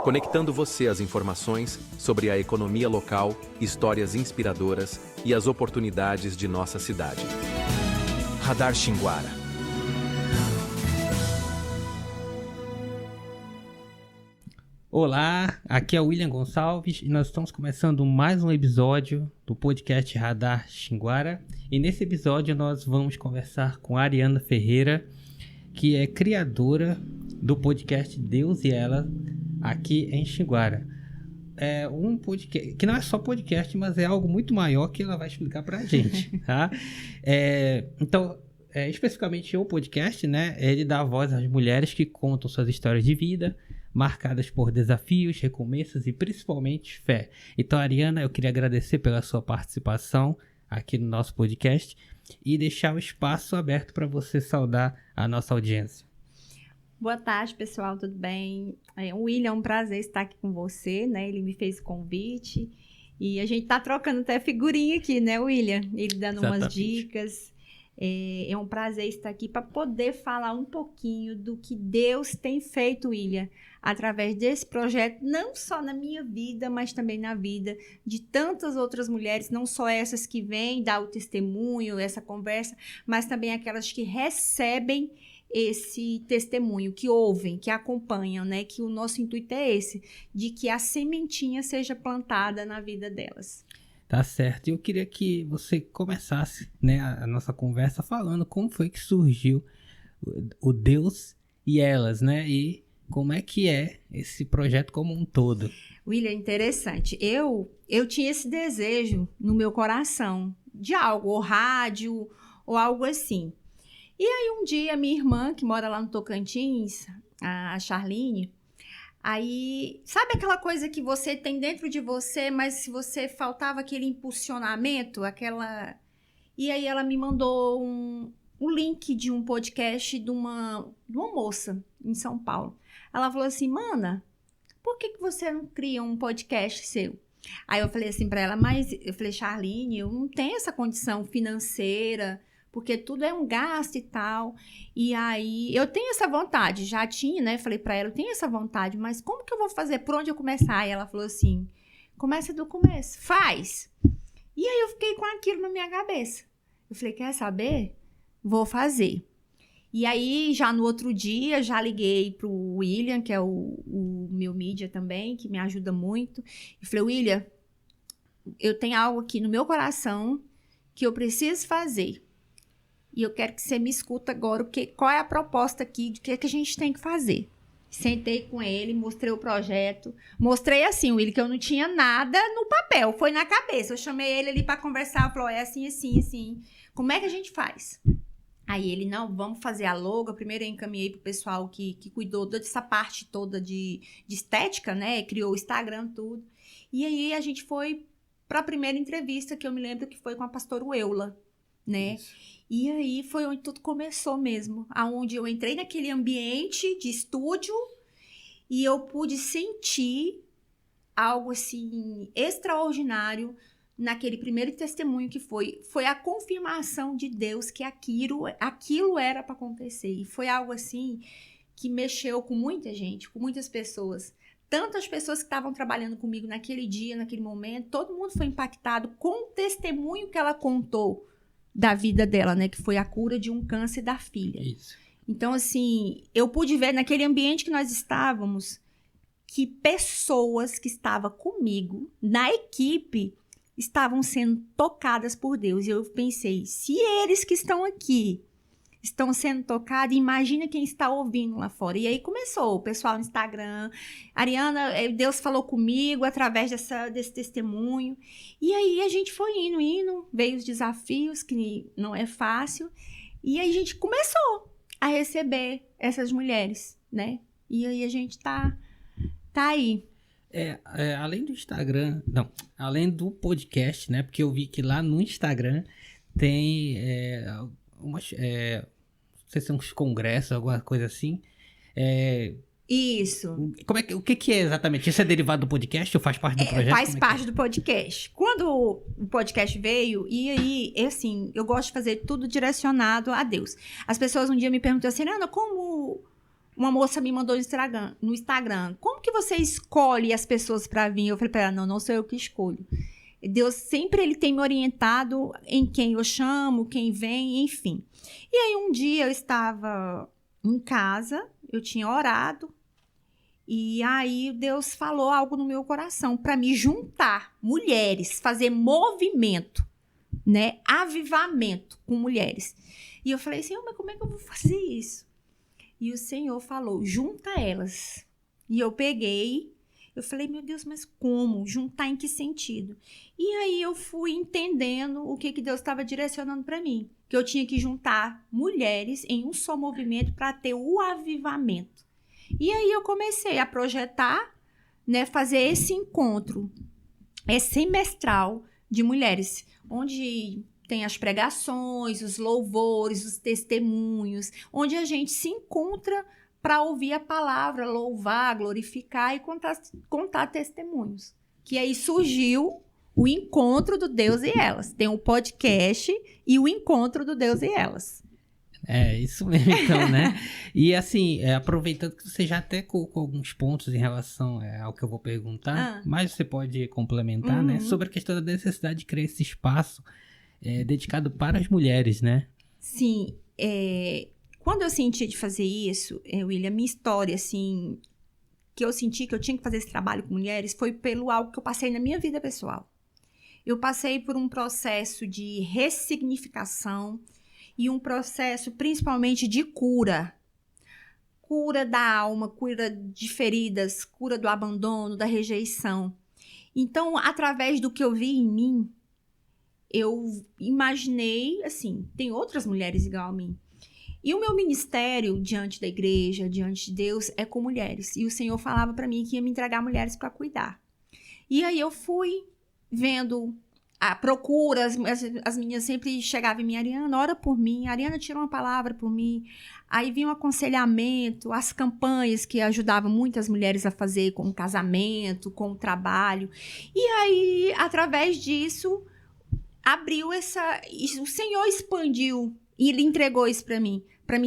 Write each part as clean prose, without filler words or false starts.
conectando você às informações sobre a economia local, histórias inspiradoras e as oportunidades de nossa cidade. Radar Xinguara. Olá, aqui é o William Gonçalves e nós estamos começando mais um episódio do podcast Radar Xinguara. E nesse episódio nós vamos conversar com a Ariana Ferreira, que é criadora do podcast Deus e Ela, aqui em Xinguara. É um podcast que não é só podcast, mas é algo muito maior que ela vai explicar pra gente, tá? Especificamente o podcast, né? Ele dá voz às mulheres que contam suas histórias de vida, marcadas por desafios, recomeços e principalmente fé. Então, Ariana, eu queria agradecer pela sua participação aqui no nosso podcast e deixar o espaço aberto para você saudar a nossa audiência. Boa tarde, pessoal, tudo bem? William, é um prazer estar aqui com você, né? Ele me fez o convite e a gente tá trocando até figurinha aqui, né, William? Ele dando umas dicas. É um prazer estar aqui para poder falar um pouquinho do que Deus tem feito, William, através desse projeto, não só na minha vida, mas também na vida de tantas outras mulheres, não só essas que vêm dar o testemunho, essa conversa, mas também aquelas que recebem esse testemunho, que ouvem, que acompanham, né? Que o nosso intuito é esse, de que a sementinha seja plantada na vida delas. Tá certo. Eu queria que você começasse, né, a nossa conversa falando como foi que surgiu o Deus e Elas, né? E como é que é esse projeto como um todo. William, interessante. Eu tinha esse desejo no meu coração de algo, ou rádio, ou algo assim. E aí um dia minha irmã, que mora lá no Tocantins, a Charline, aí sabe aquela coisa que você tem dentro de você, mas se você faltava aquele impulsionamento, aquela... E aí ela me mandou um link de um podcast de uma moça em São Paulo. Ela falou assim, mana, por que você não cria um podcast seu? Aí eu falei assim pra ela, eu falei, Charline, eu não tenho essa condição financeira, porque tudo é um gasto e tal. E aí, eu tenho essa vontade, já tinha, né? Falei pra ela, eu tenho essa vontade, mas como que eu vou fazer? Por onde eu começar? E ela falou assim, começa do começo, faz. E aí, eu fiquei com aquilo na minha cabeça. Eu falei, quer saber? Vou fazer. E aí, já no outro dia, já liguei pro William, que é o meu mídia também, que me ajuda muito. E falei, William, eu tenho algo aqui no meu coração que eu preciso fazer. E eu quero que você me escuta agora, qual é a proposta aqui, de que a gente tem que fazer. Sentei com ele, mostrei o projeto. Mostrei assim, William, que eu não tinha nada no papel, foi na cabeça. Eu chamei ele ali para conversar, falou, é assim, assim, assim. Como é que a gente faz? Aí ele, não, vamos fazer a logo. Primeiro eu encaminhei pro pessoal que cuidou dessa parte toda de estética, né? Criou o Instagram, tudo. E aí a gente foi para a primeira entrevista, que eu me lembro que foi com a pastora Eula, né? Isso. E aí foi onde tudo começou mesmo, aonde eu entrei naquele ambiente de estúdio e eu pude sentir algo assim extraordinário naquele primeiro testemunho que foi a confirmação de Deus que aquilo era para acontecer. E foi algo assim que mexeu com muita gente, com muitas pessoas. Tantas pessoas que estavam trabalhando comigo naquele dia, naquele momento, todo mundo foi impactado com o testemunho que ela contou da vida dela, né? Que foi a cura de um câncer da filha. Isso. Então, assim, eu pude ver naquele ambiente que nós estávamos que pessoas que estavam comigo, na equipe, estavam sendo tocadas por Deus. E eu pensei, se eles que estão aqui estão sendo tocados, imagina quem está ouvindo lá fora. E aí começou o pessoal no Instagram, Ariana, Deus falou comigo através desse testemunho. E aí a gente foi indo, veio os desafios, que não é fácil, e aí a gente começou a receber essas mulheres, né? E aí a gente tá aí. Além do Instagram, não, além do podcast, né? Porque eu vi que lá no Instagram tem umas... não sei se são uns congressos, alguma coisa assim. Isso. O que é exatamente? Isso é derivado do podcast ou faz parte do projeto? Faz parte do podcast. Quando o podcast veio, e aí, assim, eu gosto de fazer tudo direcionado a Deus. As pessoas um dia me perguntam assim, Ana, como uma moça me mandou no Instagram, como que você escolhe as pessoas para vir? Eu falei para ela, não sou eu que escolho. Deus sempre ele tem me orientado em quem eu chamo, quem vem, enfim. E aí um dia eu estava em casa, eu tinha orado, e aí Deus falou algo no meu coração para me juntar mulheres, fazer movimento, né? Avivamento com mulheres. E eu falei, Senhor, mas como é que eu vou fazer isso? E o Senhor falou, junta elas. E eu peguei, eu falei, meu Deus, mas como? Juntar em que sentido? E aí eu fui entendendo o que Deus estava direcionando para mim. Que eu tinha que juntar mulheres em um só movimento para ter o avivamento. E aí eu comecei a projetar, né, fazer esse encontro semestral de mulheres, onde tem as pregações, os louvores, os testemunhos, onde a gente se encontra para ouvir a palavra, louvar, glorificar e contar testemunhos. Que aí surgiu o Encontro do Deus e Elas. Tem o podcast e o Encontro do Deus e Elas. É, isso mesmo, então, né? E assim, aproveitando que você já até colocou alguns pontos em relação ao que eu vou perguntar, mas você pode complementar, né? Sobre a questão da necessidade de criar esse espaço dedicado para as mulheres, né? Sim, quando eu senti de fazer isso, William, minha história, assim, que eu senti que eu tinha que fazer esse trabalho com mulheres, foi pelo algo que eu passei na minha vida pessoal. Eu passei por um processo de ressignificação e um processo principalmente de cura. Cura da alma, cura de feridas, cura do abandono, da rejeição. Então, através do que eu vi em mim, eu imaginei, assim, tem outras mulheres igual a mim. E o meu ministério diante da igreja, diante de Deus, é com mulheres. E o Senhor falava para mim que ia me entregar mulheres para cuidar. E aí eu fui vendo a procura, as meninas sempre chegavam em mim, Ariana, ora por mim, Ariana tira uma palavra por mim. Aí vinha um aconselhamento, as campanhas que ajudavam muitas mulheres a fazer com o casamento, com o trabalho. E aí, através disso, o Senhor expandiu e Ele entregou isso para mim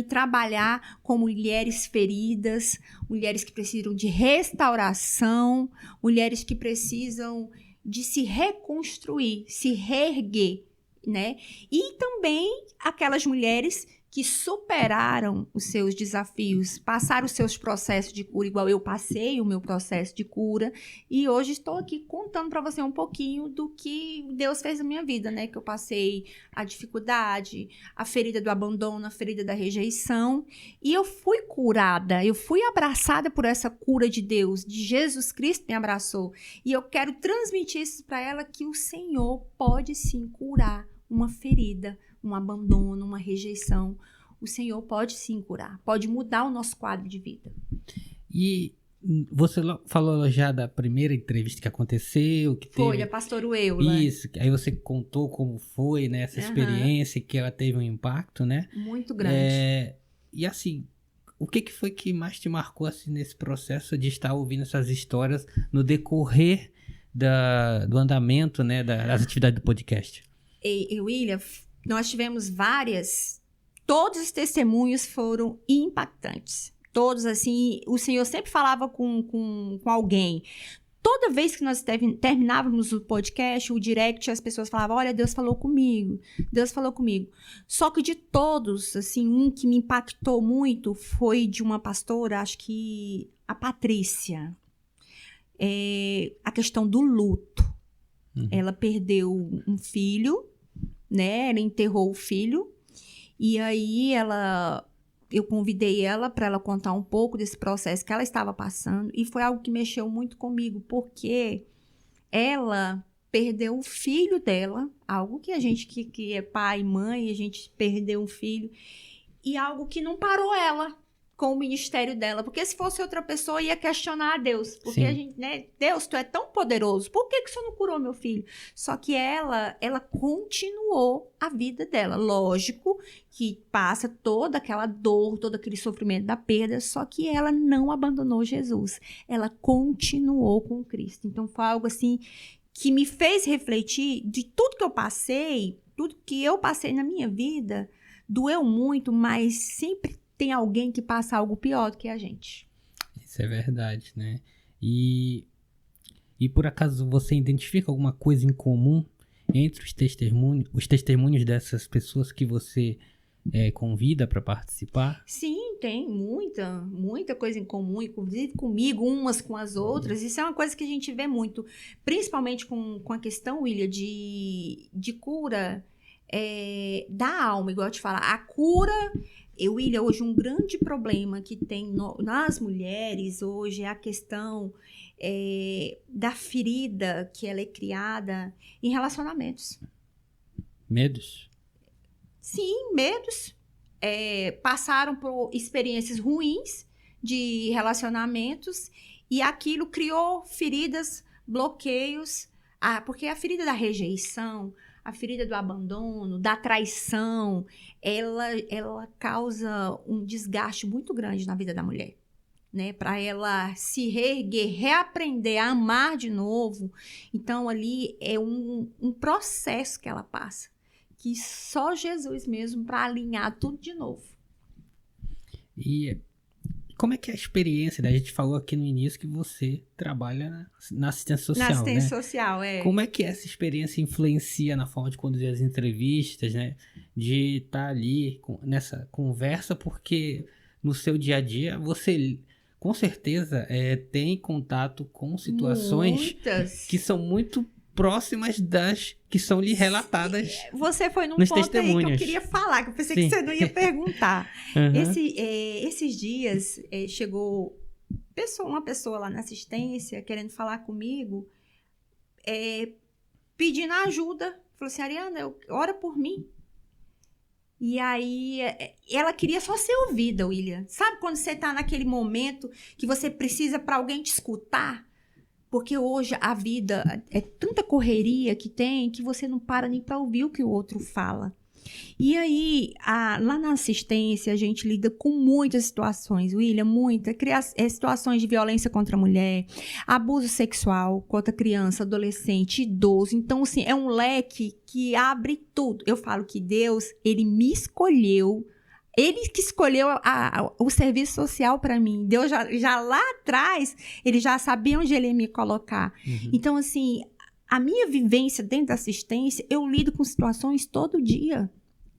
trabalhar com mulheres feridas, mulheres que precisam de restauração, mulheres que precisam de se reconstruir, se reerguer, né? E também aquelas mulheres que superaram os seus desafios, passaram os seus processos de cura, igual eu passei o meu processo de cura, e hoje estou aqui contando para você um pouquinho do que Deus fez na minha vida, né? Que eu passei a dificuldade, a ferida do abandono, a ferida da rejeição, e eu fui curada, eu fui abraçada por essa cura de Deus, de Jesus Cristo me abraçou, e eu quero transmitir isso para ela, que o Senhor pode sim curar uma ferida, um abandono, uma rejeição. O Senhor pode sim curar, pode mudar o nosso quadro de vida. E você falou já da primeira entrevista que aconteceu, que foi teve... a pastora Eula. Isso, aí você contou como foi, né, essa experiência, que ela teve um impacto, né? Muito grande. E assim, o que foi que mais te marcou assim, nesse processo de estar ouvindo essas histórias no decorrer do andamento, né, das atividades do podcast? William, nós tivemos todos os testemunhos foram impactantes. Todos, assim, o Senhor sempre falava com alguém. Toda vez que nós terminávamos o podcast, o direct, as pessoas falavam, olha, Deus falou comigo, Deus falou comigo. Só que de todos, assim, um que me impactou muito foi de uma pastora, acho que a Patrícia. A questão do luto. Ela perdeu um filho, né? Ela enterrou o filho. E aí eu convidei ela para ela contar um pouco desse processo que ela estava passando. E foi algo que mexeu muito comigo, porque ela perdeu o filho dela, algo que a gente que é pai e mãe, a gente perdeu um filho, e algo que não parou ela com o ministério dela, porque se fosse outra pessoa ia questionar a Deus, porque a gente, né, Deus, tu é tão poderoso, por que o Senhor não curou meu filho? Só que ela continuou a vida dela, lógico que passa toda aquela dor, todo aquele sofrimento da perda, só que ela não abandonou Jesus, ela continuou com Cristo. Então foi algo assim que me fez refletir de tudo que eu passei na minha vida, doeu muito, mas sempre tem alguém que passa algo pior do que a gente. Isso é verdade, né? E por acaso você identifica alguma coisa em comum entre os testemunhos dessas pessoas que você convida para participar? Sim, tem muita coisa em comum, inclusive comigo, umas com as outras. Isso é uma coisa que a gente vê muito, principalmente com a questão, William, de cura da alma, igual eu te falo. A cura, William, hoje um grande problema que tem nas mulheres hoje é a questão da ferida que ela é criada em relacionamentos. Medos? Sim, medos. Passaram por experiências ruins de relacionamentos e aquilo criou feridas, bloqueios, porque a ferida da rejeição, a ferida do abandono, da traição, ela causa um desgaste muito grande na vida da mulher, né? Para ela se reerguer, reaprender a amar de novo. Então, ali é um processo que ela passa, que só Jesus mesmo para alinhar tudo de novo. E como é que é a experiência, né? A gente falou aqui no início que você trabalha na assistência social, Na assistência né? social, Como é que essa experiência influencia na forma de conduzir as entrevistas, né? De estar ali nessa conversa, porque no seu dia a dia você, com certeza, tem contato com situações muitas que são muito próximas das que são lhe relatadas. Você foi num nos ponto aí que eu testemunhos. queria falar, que eu pensei Sim. que você não ia perguntar. Uhum. Esses dias chegou uma pessoa lá na assistência querendo falar comigo, pedindo ajuda. Falou assim, Ariana, ora por mim. E aí, ela queria só ser ouvida, William. Sabe quando você tá naquele momento que você precisa para alguém te escutar? Porque hoje a vida é tanta correria que tem que você não para nem para ouvir o que o outro fala. E aí, lá na assistência, a gente lida com muitas situações, William, situações de violência contra a mulher, abuso sexual contra criança, adolescente, idoso. Então, assim, é um leque que abre tudo. Eu falo que Deus, ele me escolheu. Ele que escolheu o serviço social para mim. Deus já lá atrás, ele já sabia onde ele ia me colocar. Uhum. Então, assim, a minha vivência dentro da assistência, eu lido com situações todo dia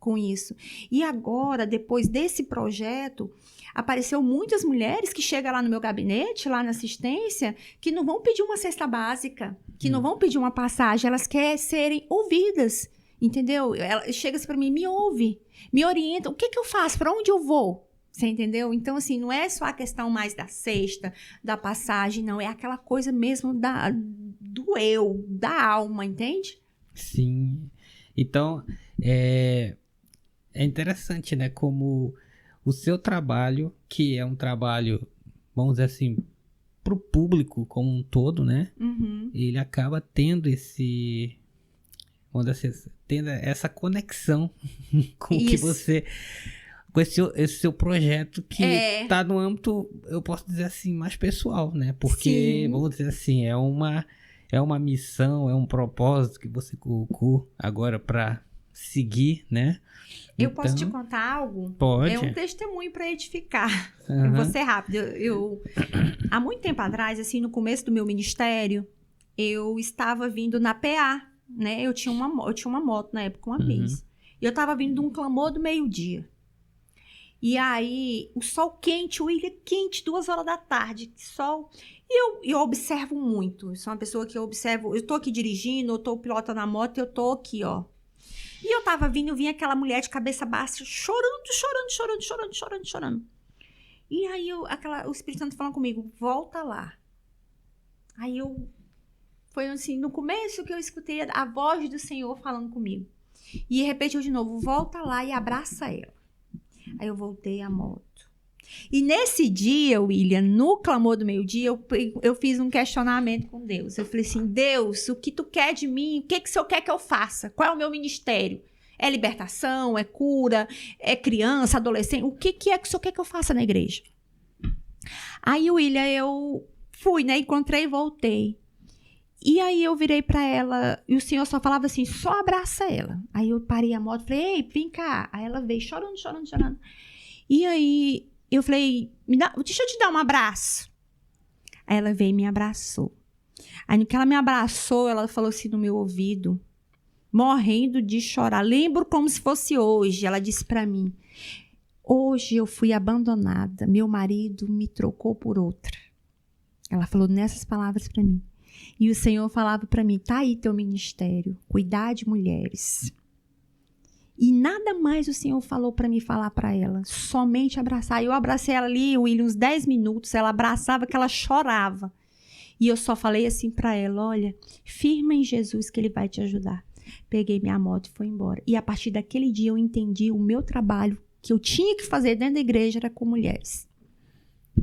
com isso. E agora, depois desse projeto, apareceu muitas mulheres que chegam lá no meu gabinete, lá na assistência, que não vão pedir uma cesta básica, que não vão pedir uma passagem, elas querem serem ouvidas. Entendeu? Ela chega assim pra mim, me ouve, me orienta, o que eu faço? Pra onde eu vou? Você entendeu? Então, assim, não é só a questão mais da cesta, da passagem, não. É aquela coisa mesmo do eu, da alma, entende? Sim. Então, é interessante, né? Como o seu trabalho, que é um trabalho, vamos dizer assim, pro público como um todo, né? Uhum. Ele acaba tendo tendo essa conexão com o que você, com esse seu projeto que está no âmbito, eu posso dizer assim, mais pessoal, né? Porque, Sim. vamos dizer assim, é uma missão, é um propósito que você colocou agora para seguir, né? Eu posso te contar algo? Pode. É um testemunho para edificar. Uhum. Eu vou ser rápido. Há muito tempo atrás, assim, no começo do meu ministério, eu estava vindo na PA, né? Eu tinha uma moto na época, uma Bis. E eu estava vindo de um clamor do meio-dia. E aí, o sol quente, o ilha quente, 2 horas da tarde, sol. E eu observo muito. Eu sou uma pessoa que eu observo. Eu tô aqui dirigindo, eu tô pilotando a moto, eu tô aqui, ó. E eu tava vindo, vinha aquela mulher de cabeça baixa, chorando. E aí, o Espírito Santo falando comigo, volta lá. Aí foi assim, no começo que eu escutei a voz do Senhor falando comigo. E repetiu de novo, volta lá e abraça ela. Aí eu voltei à moto. E nesse dia, William, no clamor do meio-dia, eu fiz um questionamento com Deus. Eu falei assim, Deus, o que tu quer de mim? O que o Senhor quer que eu faça? Qual é o meu ministério? É libertação? É cura? É criança, adolescente? O que é que o Senhor quer que eu faça na igreja? Aí, William, eu fui, né? Encontrei e voltei. E aí eu virei pra ela e o Senhor só falava assim, só abraça ela. Aí eu parei a moto e falei, ei, vem cá. Aí ela veio chorando. E aí, eu falei, deixa eu te dar um abraço. Aí ela veio e me abraçou. Aí, no que ela me abraçou, ela falou assim no meu ouvido, morrendo de chorar. Lembro como se fosse hoje. Ela disse pra mim, hoje eu fui abandonada. Meu marido me trocou por outra. Ela falou nessas palavras pra mim. E o Senhor falava pra mim, tá aí teu ministério, cuidar de mulheres. E nada mais o Senhor falou pra mim falar pra ela, somente abraçar. Eu abracei ela ali, William, uns 10 minutos, ela abraçava que ela chorava. E eu só falei assim pra ela, olha, firma em Jesus que Ele vai te ajudar. Peguei minha moto e fui embora. E a partir daquele dia eu entendi o meu trabalho que eu tinha que fazer dentro da igreja era com mulheres.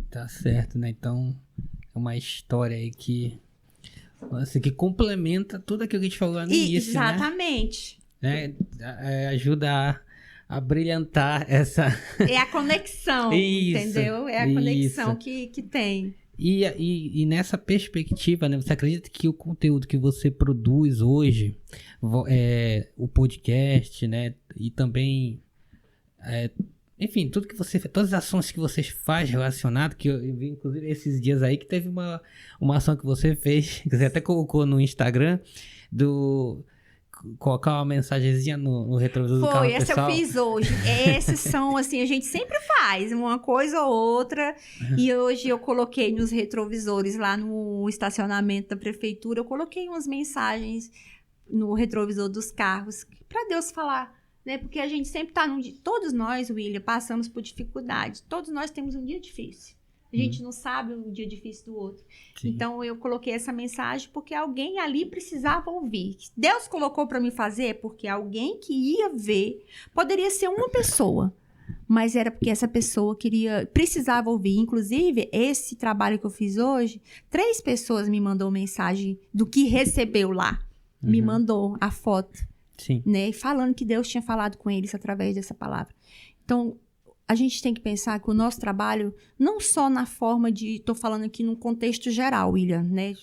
Tá certo, né? Então, é uma história aí que, assim, que complementa tudo aquilo que a gente falou lá no início, exatamente. Né? Ajuda a brilhantar essa... É a conexão, Isso, entendeu? É a conexão que tem. E nessa perspectiva, né, você acredita que o conteúdo que você produz hoje, o podcast, né, e também, enfim, tudo que você, todas as ações que você faz relacionadas, que eu vi inclusive esses dias aí que teve uma ação que você fez, que você até colocou no Instagram, colocar uma mensagenzinha no retrovisor do carro Foi, essa pessoal. eu fiz hoje. Esses são, assim, a gente sempre faz uma coisa ou outra. E hoje eu coloquei nos retrovisores lá no estacionamento da prefeitura, eu coloquei umas mensagens no retrovisor dos carros para Deus falar, né? Porque a gente sempre tá num dia... Todos nós, William, passamos por dificuldade. Todos nós temos um dia difícil. A gente não sabe um dia difícil do outro. Sim. Então, eu coloquei essa mensagem porque alguém ali precisava ouvir. Deus colocou para me fazer porque alguém que ia ver, poderia ser uma pessoa, mas era porque essa pessoa precisava ouvir. Inclusive, esse trabalho que eu fiz hoje, 3 pessoas me mandou mensagem do que recebeu lá. Me mandou a foto, Sim. né? Falando que Deus tinha falado com eles através dessa palavra. Então, a gente tem que pensar que o nosso trabalho, não só na forma de... Estou falando aqui num contexto geral, William, né?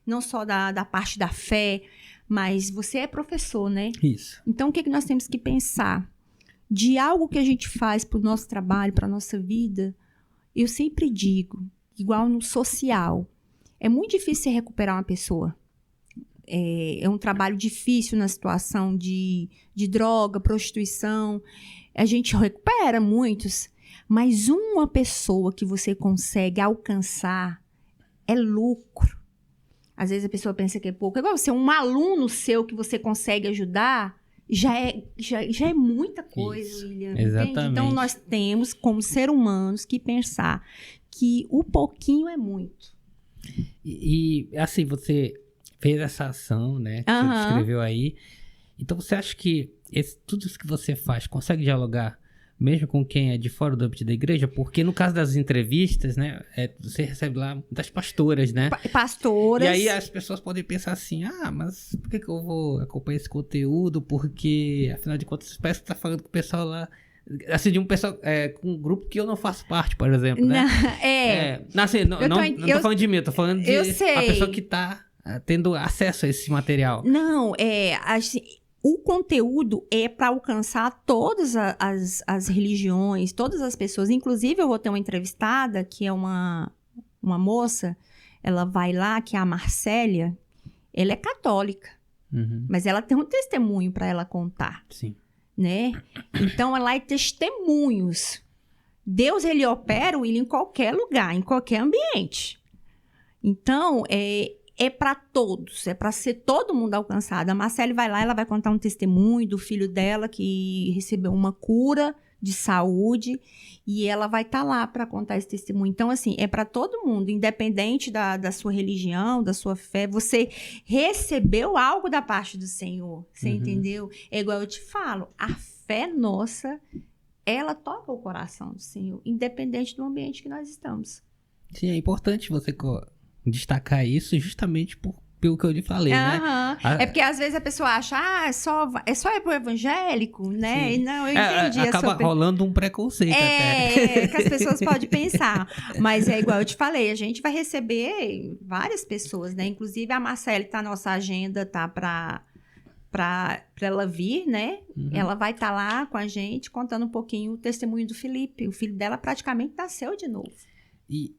Não só da parte da fé, mas você é professor, né? Isso. Então, o que nós temos que pensar? De algo que a gente faz para o nosso trabalho, para a nossa vida, eu sempre digo, igual no social, é muito difícil você recuperar uma pessoa. É um trabalho difícil na situação de droga, prostituição. A gente recupera muitos, mas uma pessoa que você consegue alcançar é lucro. Às vezes a pessoa pensa que é pouco. Igual você, um aluno seu que você consegue ajudar, já é muita coisa, Isso, William. exatamente. Entende? Então nós temos, como seres humanos, que pensar que o pouquinho é muito. E assim, você fez essa ação, né? Que você descreveu aí. Então, você acha que tudo isso que você faz consegue dialogar mesmo com quem é de fora do âmbito da igreja? Porque no caso das entrevistas, né? Você recebe lá das pastoras, né? Pastoras. E aí as pessoas podem pensar assim, mas por que eu vou acompanhar esse conteúdo? Porque, afinal de contas, parece que tá falando com o pessoal lá, assim, de um pessoal, com um grupo que eu não faço parte, por exemplo, né? Não tô falando de mim, eu tô falando de a pessoa que tá tendo acesso a esse material. Não, assim, o conteúdo é para alcançar todas as religiões, todas as pessoas. Inclusive, eu vou ter uma entrevistada, que é uma moça, ela vai lá, que é a Marcélia, ela é católica, mas ela tem um testemunho para ela contar. Sim. Né? Então, ela é testemunhos. Deus, ele opera em qualquer lugar, em qualquer ambiente. Então, é para todos, é para ser todo mundo alcançado. A Marcele vai lá, ela vai contar um testemunho do filho dela que recebeu uma cura de saúde e ela vai estar lá para contar esse testemunho. Então, assim, é para todo mundo, independente da sua religião, da sua fé. Você recebeu algo da parte do Senhor, você entendeu? É igual eu te falo, a fé nossa, ela toca o coração do Senhor, independente do ambiente que nós estamos. Sim, é importante você destacar isso justamente pelo que eu lhe falei, né? É porque às vezes a pessoa acha, é só pro evangélico, né? Sim. E não, eu entendi. Acaba rolando um preconceito até. Que as pessoas podem pensar. Mas é igual eu te falei, a gente vai receber várias pessoas, né? Inclusive a Marcele tá na nossa agenda, tá pra para ela vir, né? Ela vai estar lá com a gente contando um pouquinho o testemunho do Felipe. O filho dela praticamente nasceu de novo. E,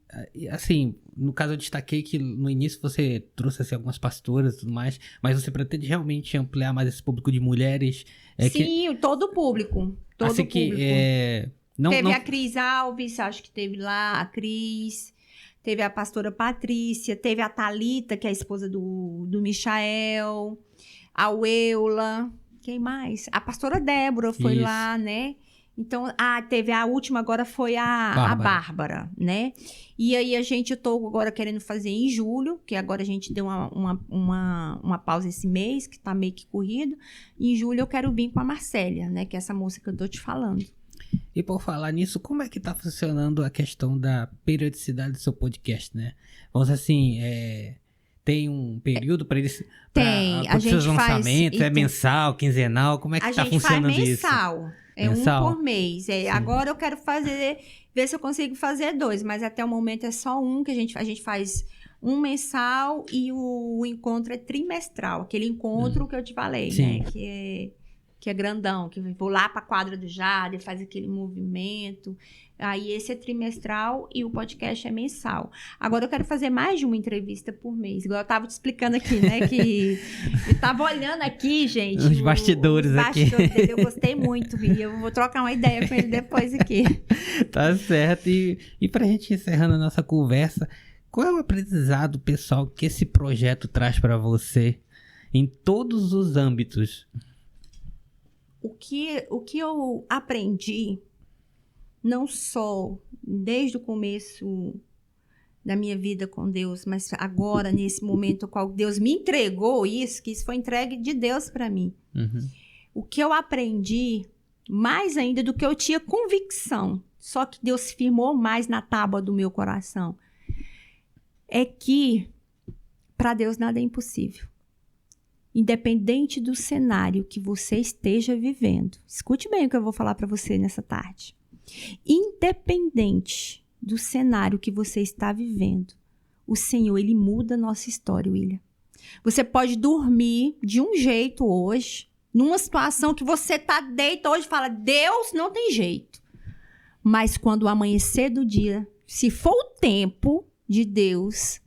assim, no caso eu destaquei que no início você trouxe assim, algumas pastoras e tudo mais, mas você pretende realmente ampliar mais esse público de mulheres? Sim, todo o público. Todo assim o público. Teve a Cris Alves, acho que teve lá a Cris, teve a pastora Patrícia, teve a Thalita, que é a esposa do Michael, a Weula, quem mais? A pastora Débora foi lá, né? Então, teve a última agora foi a Bárbara, né? E aí eu tô agora querendo fazer em julho, que agora a gente deu uma pausa esse mês, que tá meio que corrido. Em julho eu quero vir com a Marcélia, né? Que é essa moça que eu tô te falando. E por falar nisso, como é que tá funcionando a questão da periodicidade do seu podcast, né? Vamos dizer assim, tem um período para eles... Tem, a gente seus lançamentos, faz... mensal, quinzenal, como é que tá funcionando isso? A gente faz mensal. É mensal? Um por mês. Agora eu quero ver se eu consigo fazer 2, mas até o momento é só um, que a gente faz um mensal e o encontro é trimestral. Aquele encontro que eu te falei, Sim. né? Que é grandão, que eu vou lá pra quadra do Jade, faz aquele movimento. Aí esse é trimestral e o podcast é mensal. Agora eu quero fazer mais de uma entrevista por mês. Igual eu tava te explicando aqui, né? Que eu tava olhando aqui, gente. Os bastidores aqui. Dele, eu gostei muito, Vi. Eu vou trocar uma ideia com ele depois aqui. Tá certo. E pra gente encerrando a nossa conversa, qual é o aprendizado pessoal que esse projeto traz pra você em todos os âmbitos? O que eu aprendi, não só desde o começo da minha vida com Deus, mas agora, nesse momento, qual Deus me entregou isso, que isso foi entregue de Deus para mim. O que eu aprendi, mais ainda do que eu tinha convicção, só que Deus firmou mais na tábua do meu coração, é que para Deus nada é impossível. Independente do cenário que você esteja vivendo. Escute bem o que eu vou falar para você nessa tarde. Independente do cenário que você está vivendo, o Senhor, Ele muda a nossa história, William. Você pode dormir de um jeito hoje, numa situação que você está deito hoje e fala, Deus, não tem jeito. Mas quando amanhecer do dia, se for o tempo de Deus,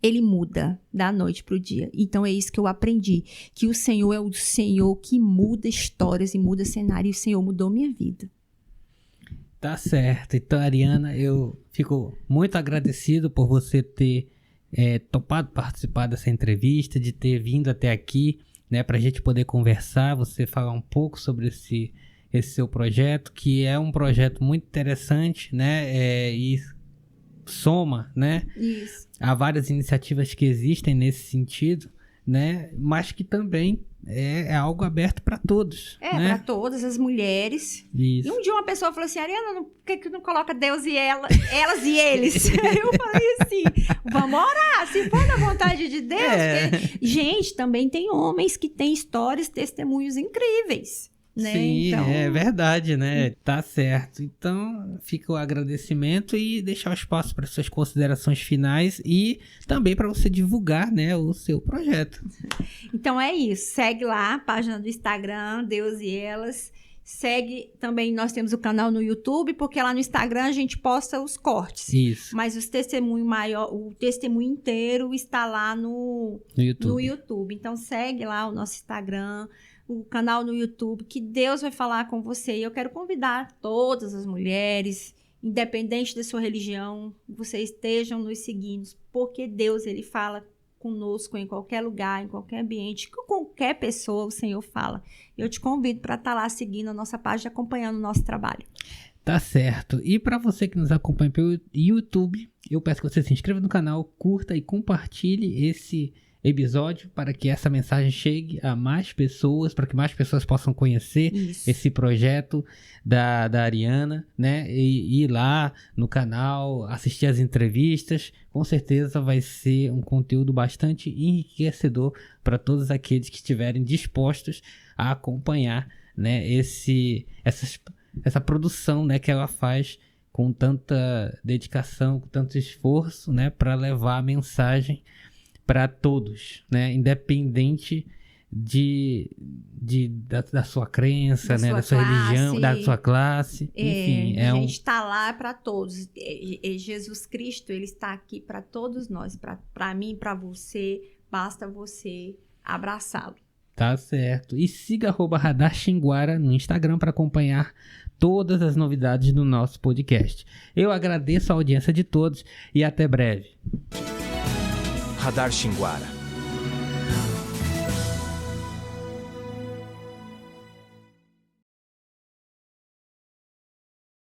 Ele muda da noite para o dia. Então é isso que eu aprendi, que o Senhor é o Senhor que muda histórias e muda cenário, e o Senhor mudou minha vida. Tá certo. Então, Ariana, eu fico muito agradecido por você ter topado participar dessa entrevista, de ter vindo até aqui, né, pra gente poder conversar, você falar um pouco sobre esse seu projeto, que é um projeto muito interessante, né, e soma, né? Isso. Há várias iniciativas que existem nesse sentido, né? Mas que também é algo aberto para todos. Né? Para todas as mulheres. Isso. E um dia uma pessoa falou assim, Ariana, por que não coloca Deus e elas e eles? Eu falei assim, vamos orar, se for na vontade de Deus. Porque, gente, também tem homens que têm histórias, testemunhos incríveis. Né? Sim, então... é verdade, né? Tá certo. Então, fica o agradecimento e deixar o espaço para suas considerações finais e também para você divulgar, né, o seu projeto. Então é isso. Segue lá a página do Instagram, Deus e Elas. Segue também, nós temos o canal no YouTube, porque lá no Instagram a gente posta os cortes. Isso. Mas o testemunho inteiro está lá no YouTube. Então segue lá o nosso Instagram, o canal no YouTube, que Deus vai falar com você. E eu quero convidar todas as mulheres, independente da sua religião, vocês estejam nos seguindo, porque Deus, Ele fala conosco em qualquer lugar, em qualquer ambiente, com qualquer pessoa o Senhor fala. Eu te convido para estar lá seguindo a nossa página, acompanhando o nosso trabalho. Tá certo. E para você que nos acompanha pelo YouTube, eu peço que você se inscreva no canal, curta e compartilhe esse episódio para que essa mensagem chegue a mais pessoas, para que mais pessoas possam conhecer esse projeto da Ariana, né? E ir lá no canal, assistir as entrevistas. Com certeza vai ser um conteúdo bastante enriquecedor para todos aqueles que estiverem dispostos a acompanhar, né, essa produção, né, que ela faz com tanta dedicação, com tanto esforço, né, para levar a mensagem para todos, né? Independente da sua crença, Da né? sua Da sua religião, da classe. sua classe. Enfim, A gente está lá para todos. Jesus Cristo, ele está aqui para todos nós, para mim, para você. Basta você abraçá-lo. Tá certo. E siga @Radar Xinguara no Instagram para acompanhar todas as novidades do nosso podcast. Eu agradeço a audiência de todos e até breve. Radar Xinguara.